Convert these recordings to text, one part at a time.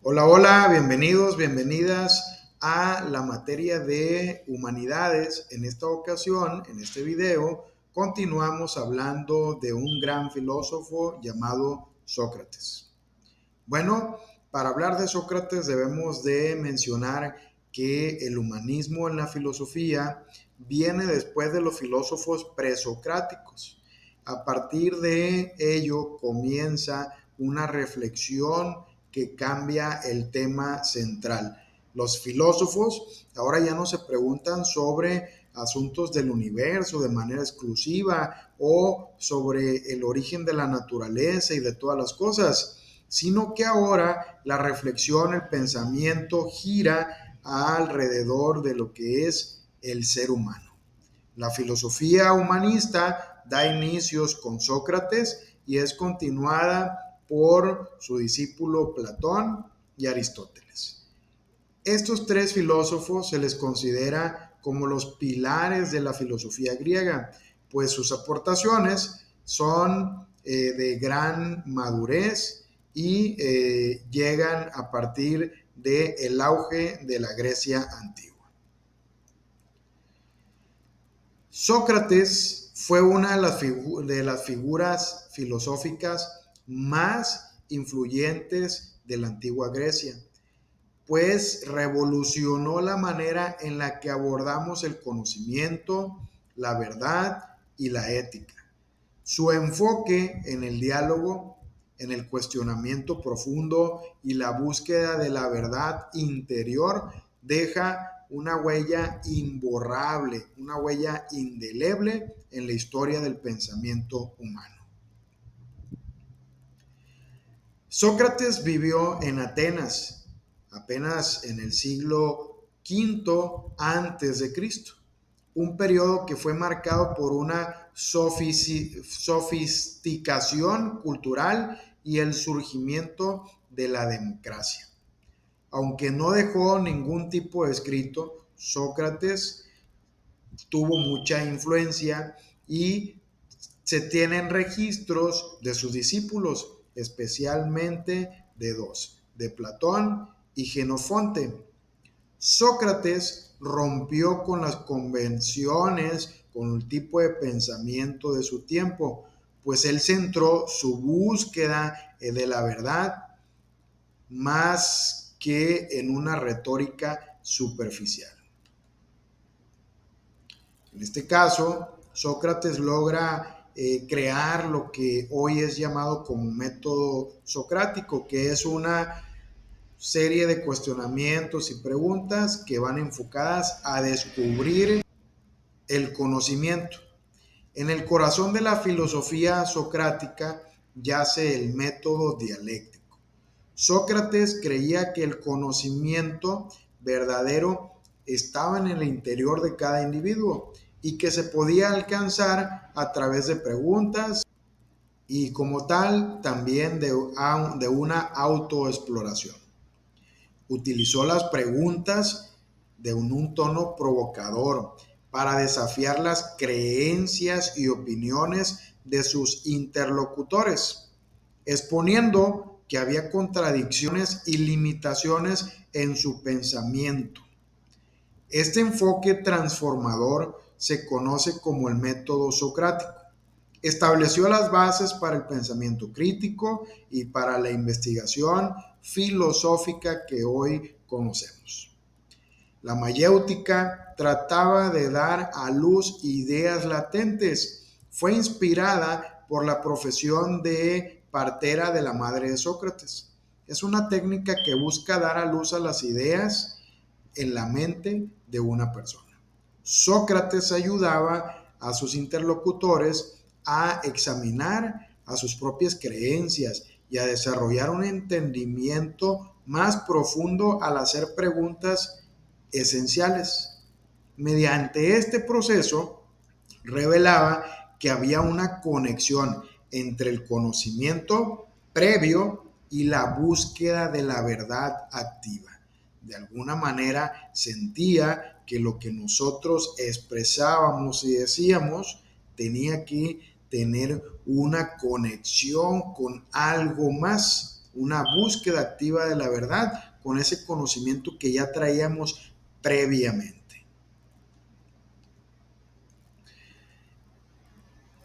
Hola, hola, bienvenidos, bienvenidas a la materia de humanidades. En esta ocasión, en este video, continuamos hablando de un gran filósofo llamado Sócrates. Bueno, para hablar de Sócrates debemos de mencionar que el humanismo en la filosofía viene después de los filósofos presocráticos. A partir de ello comienza una reflexión que cambia el tema central. Los filósofos ahora ya no se preguntan sobre asuntos del universo de manera exclusiva o sobre el origen de la naturaleza y de todas las cosas, sino que ahora la reflexión, el pensamiento gira alrededor de lo que es el ser humano. La filosofía humanista da inicios con Sócrates y es continuada por su discípulo Platón y Aristóteles. Estos tres filósofos se les considera como los pilares de la filosofía griega, pues sus aportaciones son de gran madurez y llegan a partir del auge de la Grecia antigua. Sócrates fue una de las figuras filosóficas más influyentes de la antigua Grecia, pues revolucionó la manera en la que abordamos el conocimiento, la verdad y la ética. Su enfoque en el diálogo, en el cuestionamiento profundo y la búsqueda de la verdad interior deja una huella imborrable, una huella indeleble en la historia del pensamiento humano. Sócrates vivió en Atenas apenas en el siglo V antes de Cristo, un periodo que fue marcado por una sofisticación cultural y el surgimiento de la democracia. Aunque no dejó ningún tipo de escrito, Sócrates tuvo mucha influencia y se tienen registros de sus discípulos, especialmente de dos, de Platón y Jenofonte. Sócrates rompió con las convenciones, con el tipo de pensamiento de su tiempo, pues él centró su búsqueda de la verdad más que en una retórica superficial. En este caso, Sócrates logra crear lo que hoy es llamado como método socrático, que es una serie de cuestionamientos y preguntas que van enfocadas a descubrir el conocimiento. En el corazón de la filosofía socrática yace el método dialéctico. Sócrates creía que el conocimiento verdadero estaba en el interior de cada individuo y que se podía alcanzar a través de preguntas y como tal también de una autoexploración. Utilizó las preguntas de un tono provocador para desafiar las creencias y opiniones de sus interlocutores, exponiendo que había contradicciones y limitaciones en su pensamiento. Este enfoque transformador se conoce como el método socrático. Estableció las bases para el pensamiento crítico y para la investigación filosófica que hoy conocemos. La mayéutica trataba de dar a luz ideas latentes. Fue inspirada por la profesión de partera de la madre de Sócrates. Es una técnica que busca dar a luz a las ideas en la mente de una persona. Sócrates ayudaba a sus interlocutores a examinar a sus propias creencias y a desarrollar un entendimiento más profundo al hacer preguntas esenciales. Mediante este proceso revelaba que había una conexión entre el conocimiento previo y la búsqueda de la verdad activa. De alguna manera sentía que lo que nosotros expresábamos y decíamos tenía que tener una conexión con algo más. una búsqueda activa de la verdad con ese conocimiento que ya traíamos previamente.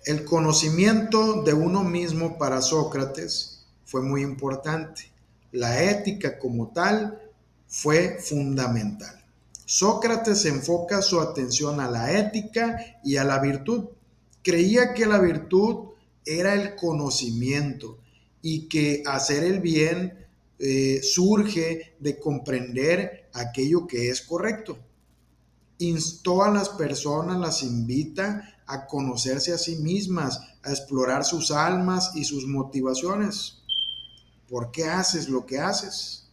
El conocimiento de uno mismo para Sócrates fue muy importante. La ética como tal fue fundamental. Sócrates enfoca su atención a la ética y a la virtud. Creía que la virtud era el conocimiento y que hacer el bien surge de comprender aquello que es correcto. Instó a las personas, las invita a conocerse a sí mismas, a explorar sus almas y sus motivaciones. ¿Por qué haces lo que haces?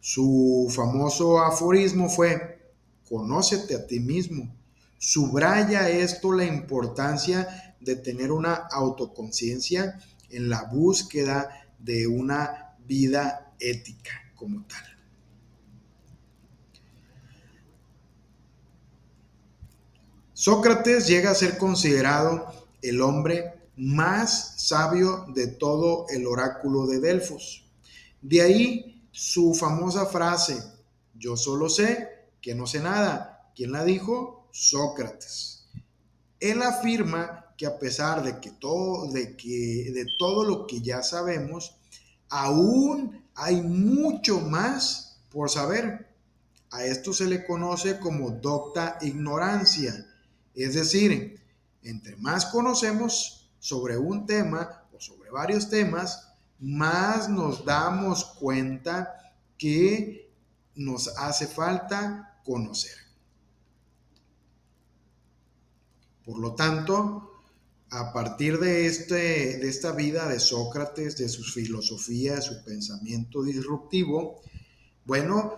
Su famoso aforismo fue: conócete a ti mismo. Subraya esto la importancia de tener una autoconciencia en la búsqueda de una vida ética como tal. Sócrates llega a ser considerado el hombre más sabio de todo el oráculo de Delfos. De ahí su famosa frase: yo solo sé que no sé nada. ¿Quién la dijo? Sócrates. Él afirma que a pesar de todo lo que ya sabemos, aún hay mucho más por saber. A esto se le conoce como docta ignorancia. Es decir, entre más conocemos sobre un tema o sobre varios temas, más nos damos cuenta que nos hace falta conocer. Por lo tanto, a partir de esta vida de Sócrates, de su filosofía, de su pensamiento disruptivo, bueno,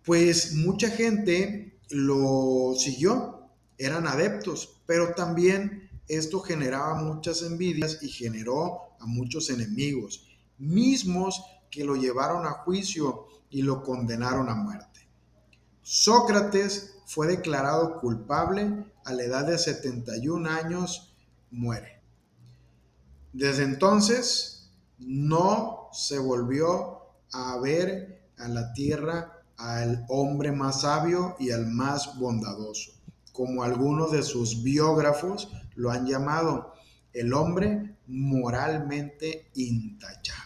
pues mucha gente lo siguió, eran adeptos, pero también esto generaba muchas envidias y generó a muchos enemigos, mismos que lo llevaron a juicio y lo condenaron a muerte. Sócrates fue declarado culpable a la edad de 71 años, muere. Desde entonces no se volvió a ver a la tierra al hombre más sabio y al más bondadoso, como algunos de sus biógrafos lo han llamado, el hombre moralmente intachable.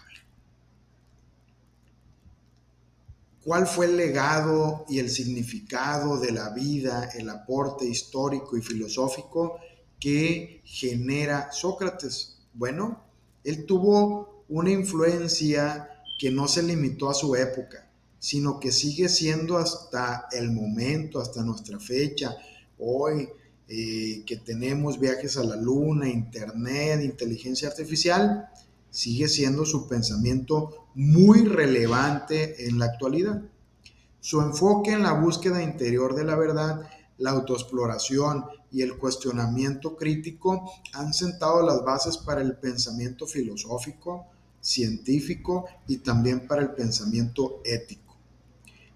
¿Cuál fue el legado y el significado de la vida, el aporte histórico y filosófico que genera Sócrates? Bueno, él tuvo una influencia que no se limitó a su época, sino que sigue siendo hasta el momento, hasta nuestra fecha. Hoy que tenemos viajes a la luna, internet, inteligencia artificial, sigue siendo su pensamiento muy relevante en la actualidad. Su enfoque en la búsqueda interior de la verdad, la autoexploración y el cuestionamiento crítico han sentado las bases para el pensamiento filosófico, científico y también para el pensamiento ético.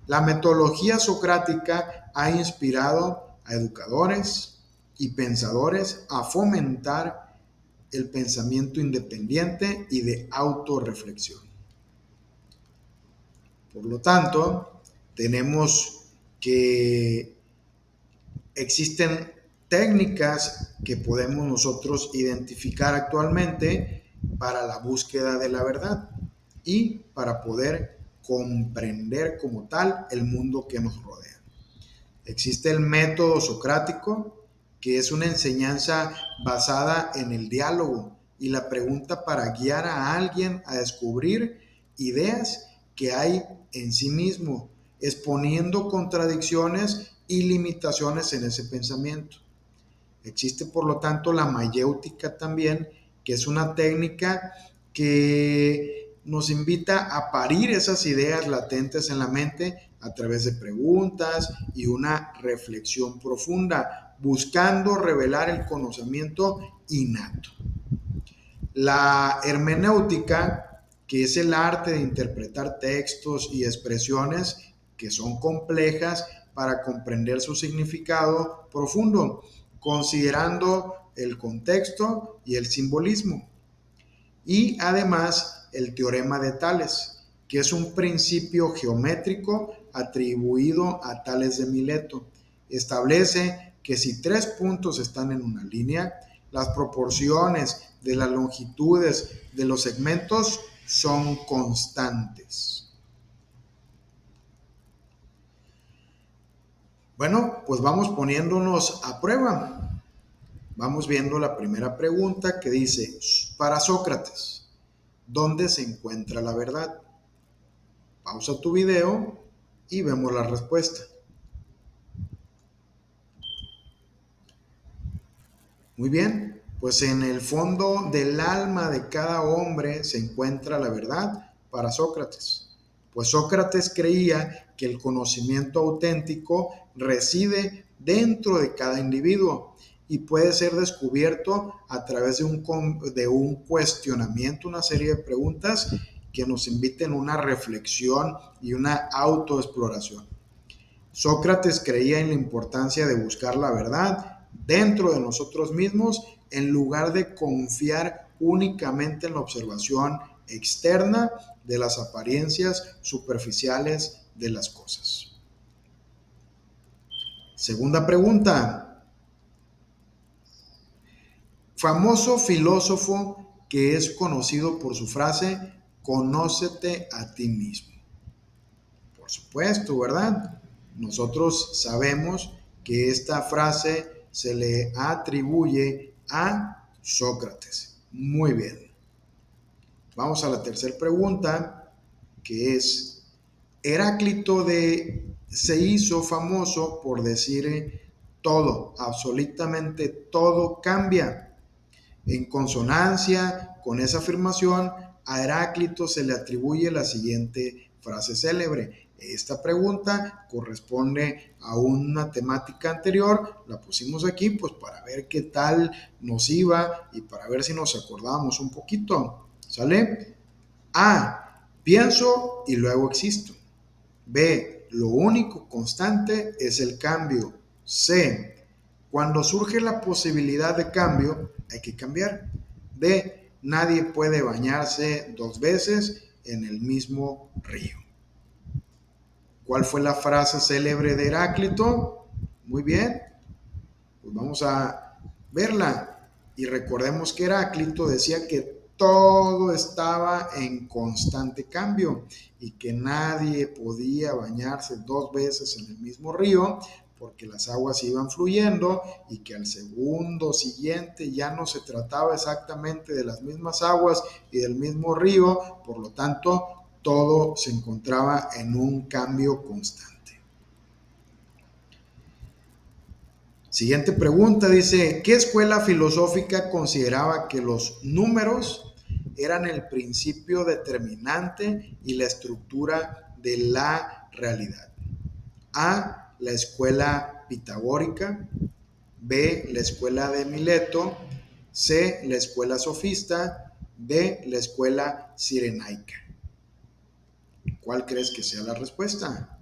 La metodología socrática ha inspirado a educadores y pensadores a fomentar el pensamiento independiente y de autorreflexión. Por lo tanto, tenemos que existen técnicas que podemos nosotros identificar actualmente para la búsqueda de la verdad y para poder comprender como tal el mundo que nos rodea. Existe el método socrático, que es una enseñanza basada en el diálogo y la pregunta para guiar a alguien a descubrir ideas que hay en sí mismo, exponiendo contradicciones y limitaciones en ese pensamiento. Existe, por lo tanto, la mayéutica también, que es una técnica que nos invita a parir esas ideas latentes en la mente a través de preguntas y una reflexión profunda, buscando revelar el conocimiento innato. La hermenéutica, que es el arte de interpretar textos y expresiones que son complejas para comprender su significado profundo, considerando el contexto y el simbolismo. Y además el teorema de Tales, que es un principio geométrico atribuido a Tales de Mileto. Establece que si tres puntos están en una línea, las proporciones de las longitudes de los segmentos son constantes. Bueno, pues vamos poniéndonos a prueba. Vamos viendo la primera pregunta que dice, para Sócrates, ¿dónde se encuentra la verdad? Pausa tu video y vemos la respuesta. Muy bien, pues en el fondo del alma de cada hombre se encuentra la verdad para Sócrates. Pues Sócrates creía que el conocimiento auténtico reside dentro de cada individuo y puede ser descubierto a través de un cuestionamiento, una serie de preguntas que nos inviten a una reflexión y una autoexploración. Sócrates creía en la importancia de buscar la verdad dentro de nosotros mismos en lugar de confiar únicamente en la observación externa de las apariencias superficiales de las cosas. Segunda pregunta. Famoso filósofo que es conocido por su frase, conócete a ti mismo. Por supuesto, ¿verdad? Nosotros sabemos que esta frase se le atribuye a Sócrates. Muy bien. Vamos a la tercera pregunta, que es, Heráclito se hizo famoso por decir todo, absolutamente todo cambia. En consonancia con esa afirmación, a Heráclito se le atribuye la siguiente frase célebre. Esta pregunta corresponde a una temática anterior, la pusimos aquí pues para ver qué tal nos iba y para ver si nos acordábamos un poquito, ¿sale? A, pienso y luego existo. B, lo único constante es el cambio. C, cuando surge la posibilidad de cambio, hay que cambiar. D, nadie puede bañarse dos veces en el mismo río. ¿Cuál fue la frase célebre de Heráclito? Muy bien, pues vamos a verla. Y recordemos que Heráclito decía que todo estaba en constante cambio y que nadie podía bañarse dos veces en el mismo río porque las aguas iban fluyendo y que al segundo siguiente ya no se trataba exactamente de las mismas aguas y del mismo río, por lo tanto todo se encontraba en un cambio constante. Siguiente pregunta dice, ¿qué escuela filosófica consideraba que los números eran el principio determinante y la estructura de la realidad? A, la escuela pitagórica. B, la escuela de Mileto. C, la escuela sofista. D, la escuela cirenaica. ¿Cuál crees que sea la respuesta?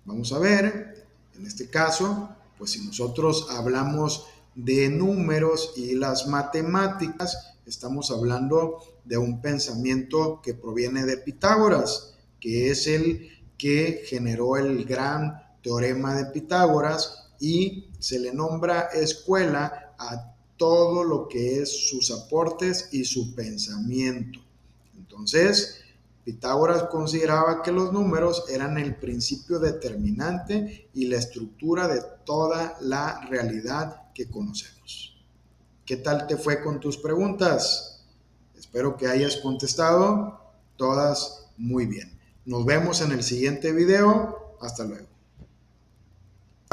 Vamos a ver, en este caso, pues si nosotros hablamos de números y las matemáticas, estamos hablando de un pensamiento que proviene de Pitágoras, que es el que generó el gran teorema de Pitágoras y se le nombra escuela a todo lo que es sus aportes y su pensamiento. Entonces, Pitágoras consideraba que los números eran el principio determinante y la estructura de toda la realidad que conocemos. ¿Qué tal te fue con tus preguntas? Espero que hayas contestado todas muy bien. Nos vemos en el siguiente video. Hasta luego.